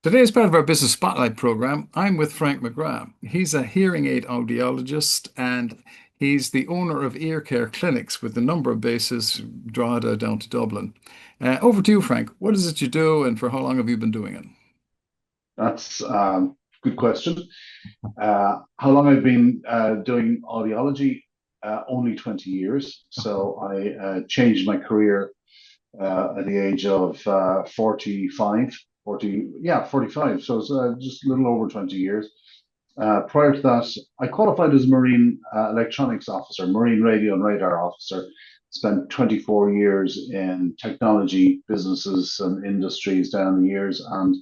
Today, as part of our Business Spotlight program, I'm with Frank McGrath. He's a hearing aid audiologist and he's the owner of ear care clinics with a number of bases, Drogheda down to Dublin. Over to you, Frank. What is it you do and for how long have you been doing it? That's a good question. How long I've been doing audiology? Only 20 years. So I changed my career at the age of 45, 40, yeah, 45. So it's just a little over 20 years. Prior to that, I qualified as a marine electronics officer, marine radio and radar officer. Spent 24 years in technology businesses and industries down the years, and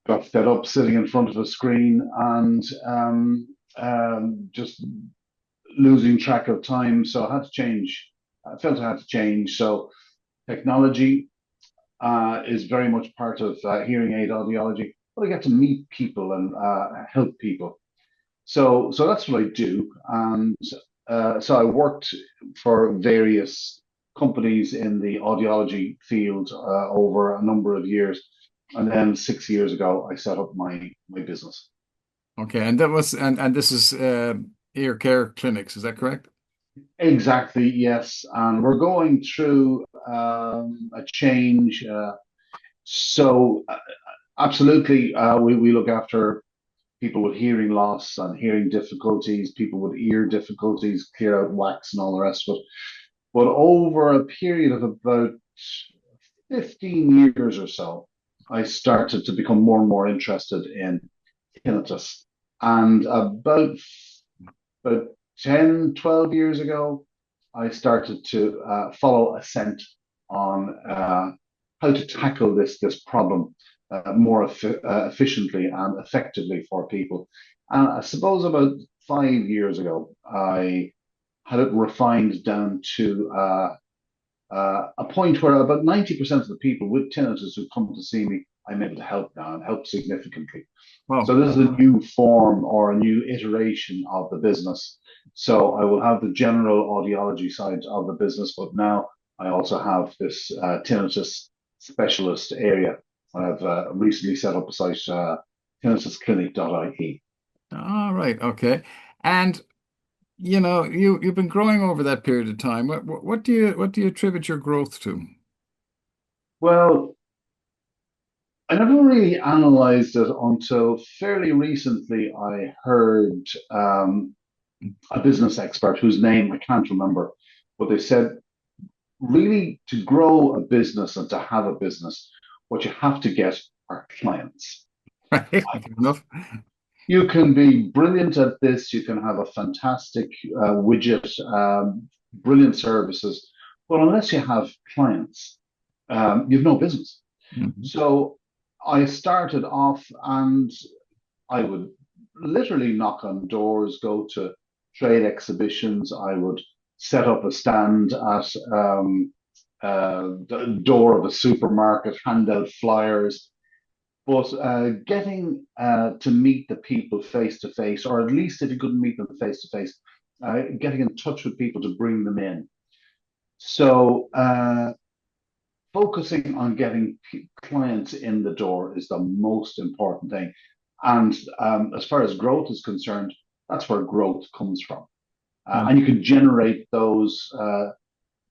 got fed up sitting in front of a screen and just losing track of time. So I had to change. I felt I had to change. So technology is very much part of hearing aid audiology, but I get to meet people and help people. So that's what I do. And so I worked for various companies in the audiology field over a number of years. And then 6 years ago, I set up my business. Okay, and that was and this is ear care clinics, is that correct? Exactly, yes. And we're going through a change. So absolutely, we look after people with hearing loss and hearing difficulties, people with ear difficulties, clear out wax and all the rest of it. But over a period of about 15 years or so, I started to become more and more interested in tinnitus. And about 10, 12 years ago, I started to follow a scent on how to tackle this problem more efficiently and effectively for people. And I suppose about 5 years ago, I had it refined down to a point where about 90% of the people with tinnitus who come to see me, I'm able to help now and help significantly. Wow. So this is a new form or a new iteration of the business. So I will have the general audiology side of the business, but now I also have this tinnitus specialist area. I've recently set up a site, tinnitusclinic.ie. All right, okay. And you've been growing over that period of time. What do you attribute your growth to? Well, I never really analyzed it until fairly recently. I heard a business expert whose name I can't remember, but they said really to grow a business and to have a business, what you have to get are clients. Right, fair enough. You can be brilliant at this, you can have a fantastic widget, brilliant services, but unless you have clients, you've no business. Mhm. So I started off and I would literally knock on doors, go to trade exhibitions. I would set up a stand at the door of a supermarket, hand out flyers. But getting to meet the people face to face, or at least if you couldn't meet them face to face, getting in touch with people to bring them in. So focusing on getting clients in the door is the most important thing. And as far as growth is concerned, that's where growth comes from. Yeah. And you can generate those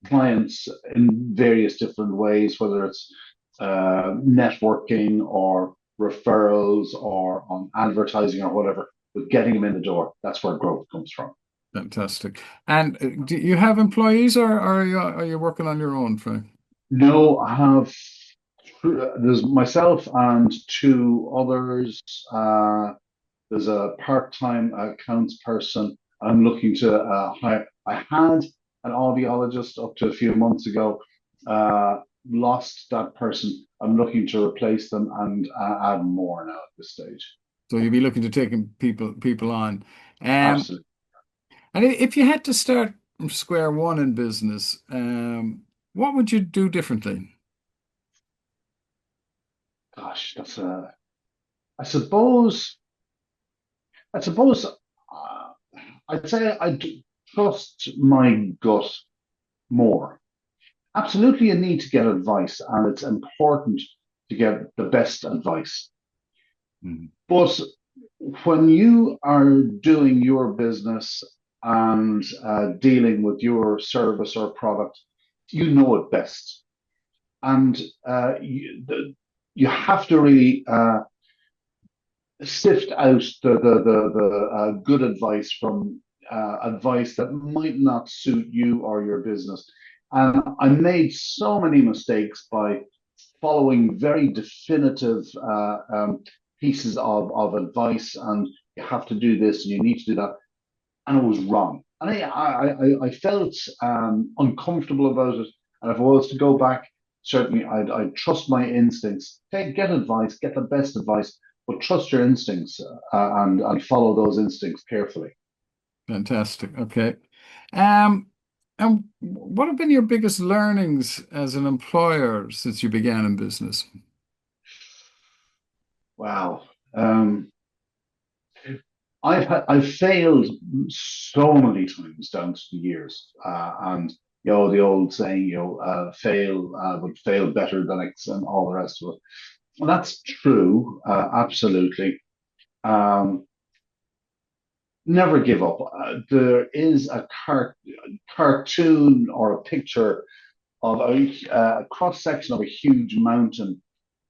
clients in various different ways, whether it's networking or referrals or on advertising or whatever, but getting them in the door, that's where growth comes from. Fantastic. And do you have employees or are you working on your own, Frank? No, I have there's myself and two others. There's a part-time accounts person. I'm looking to hire. I had an audiologist up to a few months ago. Lost that person. I'm looking to replace them and add more now at this stage. So you'll be looking to taking people on. Um, Absolutely. and if you had to start from square one in business, what would you do differently? Gosh, that's a. I suppose. I suppose. I'd say I trust my gut more. Absolutely, you need to get advice, and it's important to get the best advice. Mhm. But when you are doing your business and dealing with your service or product, you know it best. And you have to really sift out the good advice from advice that might not suit you or your business. And I made so many mistakes by following very definitive pieces of advice, and you have to do this and you need to do that, and it was wrong. And I felt uncomfortable about it. And if I was to go back, certainly I'd trust my instincts. Get advice, get the best advice, but trust your instincts and follow those instincts carefully. Fantastic. Okay. Um, and what have been your biggest learnings as an employer since you began in business? Wow. Um, I've failed so many times down to the years, and the old saying, fail but fail better than X and all the rest of it. And that's true, absolutely. Um, Never give up. There is a cartoon or a picture of a cross section of a huge mountain,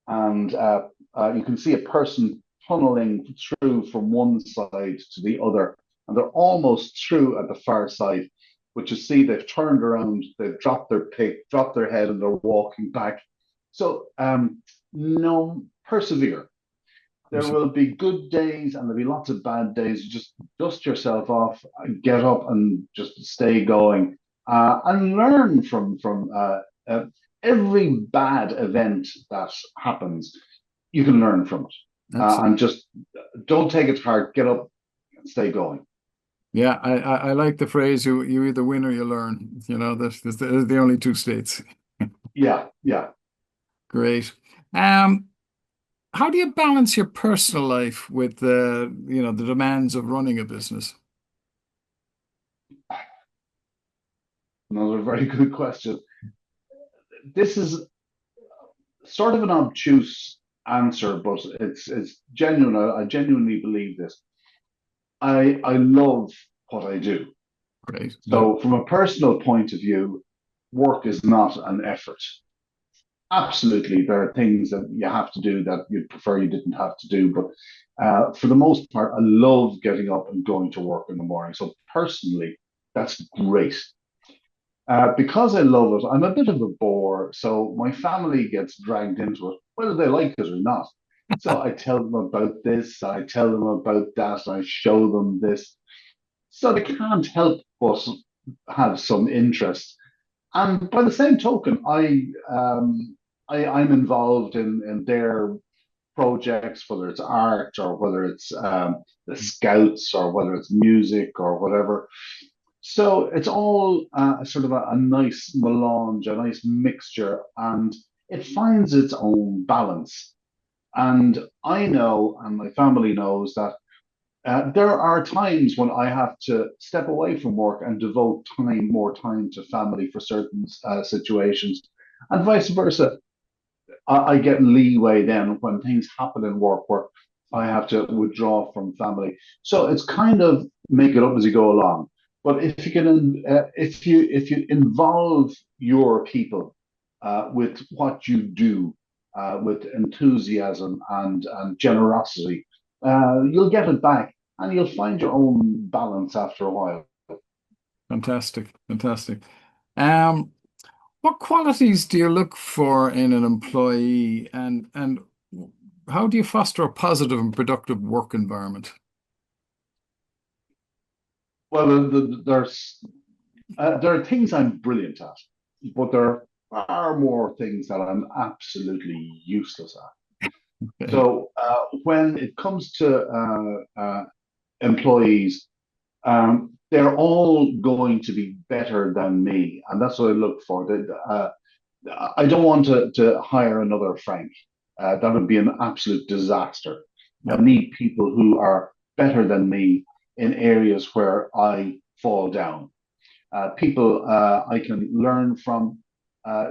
and you can see a person tunneling through from one side to the other, and they're almost through at the far side. But you see, they've turned around, they've dropped their pick, dropped their head, and they're walking back. So, no, persevere. There will be good days and there'll be lots of bad days. Just dust yourself off, get up, and just stay going, and learn from every bad event that happens. You can learn from it, and Absolutely. just don't take it to heart. Get up and stay going. Yeah, I like the phrase you either win or you learn. That's the only two states. Yeah, yeah. Great. Um, how do you balance your personal life with the demands of running a business? Another very good question. This is sort of an obtuse answer, but it's genuine. I genuinely believe this. I love what I do. Great. Yeah, So, from a personal point of view, work is not an effort. Absolutely, there are things that you have to do that you'd prefer you didn't have to do. But for the most part, I love getting up and going to work in the morning. So, personally, that's great. Because I love it, I'm a bit of a bore. So, my family gets dragged into it, whether they like it or not. So, I tell them about this, I tell them about that, I show them this. So, they can't help but have some interest. And by the same token, I'm involved in their projects, whether it's art or whether it's the scouts or whether it's music or whatever. So it's all sort of a nice melange, a nice mixture, and it finds its own balance. And I know, and my family knows that there are times when I have to step away from work and devote more time to family for certain situations, and vice versa. I get leeway then when things happen in work where I have to withdraw from family. So it's kind of make it up as you go along. But if you involve your people with what you do, with enthusiasm and generosity, you'll get it back, and you'll find your own balance after a while. fantastic, fantastic. Um, what qualities do you look for in an employee, and how do you foster a positive and productive work environment? Well, there are things I'm brilliant at, but there are far more things that I'm absolutely useless at. Okay. So when it comes to employees, they're all going to be better than me, and that's what I look for. I don't want to hire another Frank. That would be an absolute disaster. I Yep. need people who are better than me in areas where I fall down, people I can learn from.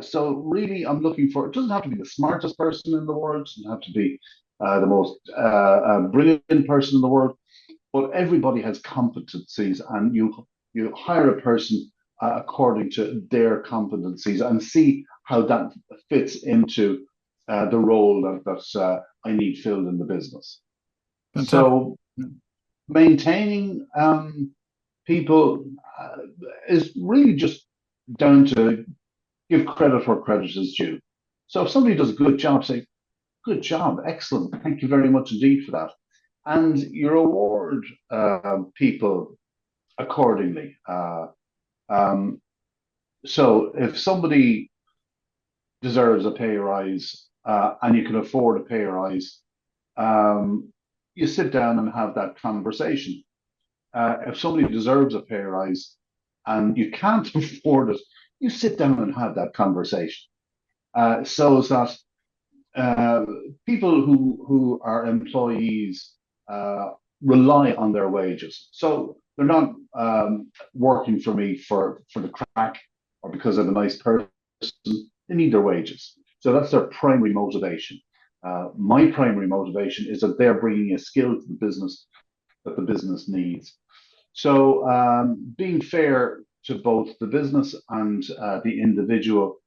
So really, I'm looking for. It doesn't have to be the smartest person in the world. It doesn't have to be. the most brilliant person in the world, but everybody has competencies, and you hire a person according to their competencies and see how that fits into the role that I need filled in the business. Fantastic. So maintaining people is really just down to give credit where credit is due. So if somebody does a good job, say, good job, excellent, thank you very much indeed for that. And you reward people accordingly. Um, so if somebody deserves a pay rise and you can afford a pay rise, um, you sit down and have that conversation. If somebody deserves a pay rise and you can't afford it, you sit down and have that conversation. So that uh, people who are employees uh, rely on their wages. So they're not working for me for the crack or because I'm a nice person. They need their wages. So that's their primary motivation. My primary motivation is that they're bringing a skill to the business that the business needs. So being fair to both the business and the individual,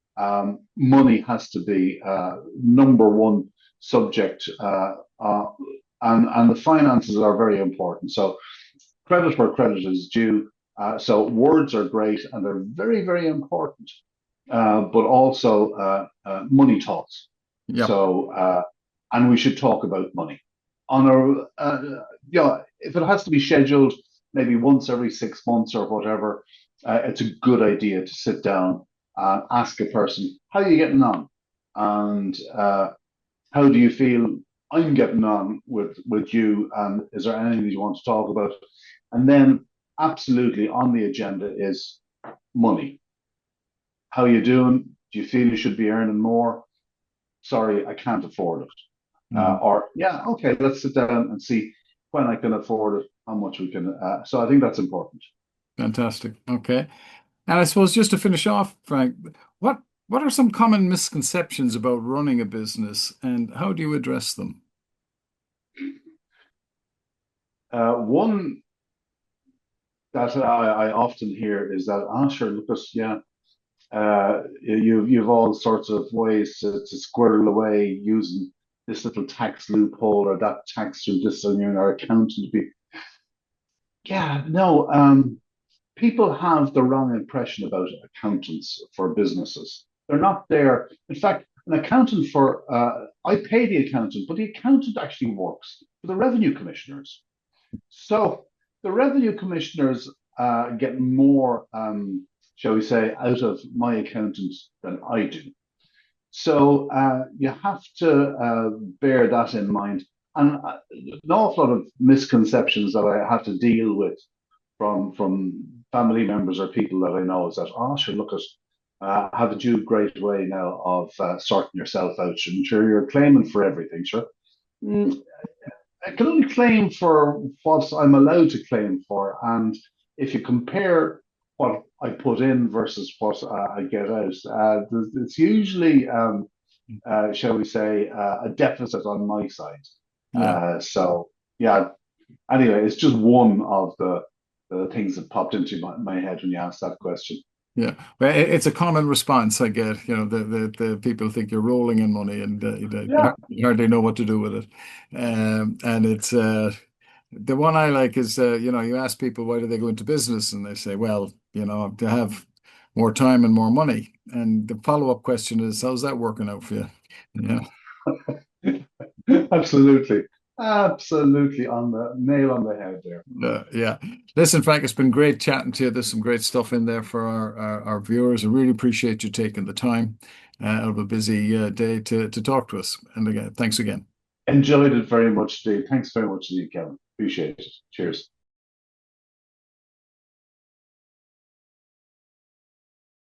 money has to be number one subject, and the finances are very important. So credit where credit is due. So words are great and they're very, very important, but also money talks. Yeah. So and we should talk about money on if it has to be scheduled maybe once every 6 months or whatever, it's a good idea to sit down and ask a person, how are you getting on? And how do you feel I'm getting on with you? And is there anything you want to talk about? And then absolutely on the agenda is money. How are you doing? Do you feel you should be earning more? Sorry, I can't afford it. Mm. Or, yeah, okay, let's sit down and see when I can afford it, how much we can. So I think that's important. Fantastic. Okay. And I suppose just to finish off, Frank, what what are some common misconceptions about running a business and how do you address them? One that I often hear is that, sure, Lucas, yeah, you've all sorts of ways to squirrel away using this little tax loophole or that tax through this on your accountant to be. Yeah, no, people have the wrong impression about accountants for businesses. They're not there. In fact, an accountant I pay the accountant, but the accountant actually works for the revenue commissioners. So the revenue commissioners get more, shall we say, out of my accountant than I do. So you have to bear that in mind. And an awful lot of misconceptions that I have to deal with from family members or people that I know is that, sure, look at haven't you a great way now of sorting yourself out? Sure, you're claiming for everything, sure. Mm, I can only claim for what I'm allowed to claim for. And if you compare what I put in versus what I get out, it's usually, shall we say, a deficit on my side. Yeah. So, yeah, anyway, it's just one of the things that popped into my head when you asked that question. Yeah. Well, it's a common response I get. The people think you're rolling in money and Yeah. you hardly know what to do with it. And it's the one I like is you ask people why do they go into business and they say, well, to have more time and more money. And the follow-up question is, how's that working out for you? Yeah. Absolutely. Absolutely on the nail on the head there. Yeah. Listen, Frank, it's been great chatting to you. There's some great stuff in there for our viewers. I really appreciate you taking the time out of a busy day to talk to us. And again, thanks again. Enjoyed it very much, Dave. Thanks very much indeed, Kevin. Appreciate it. Cheers.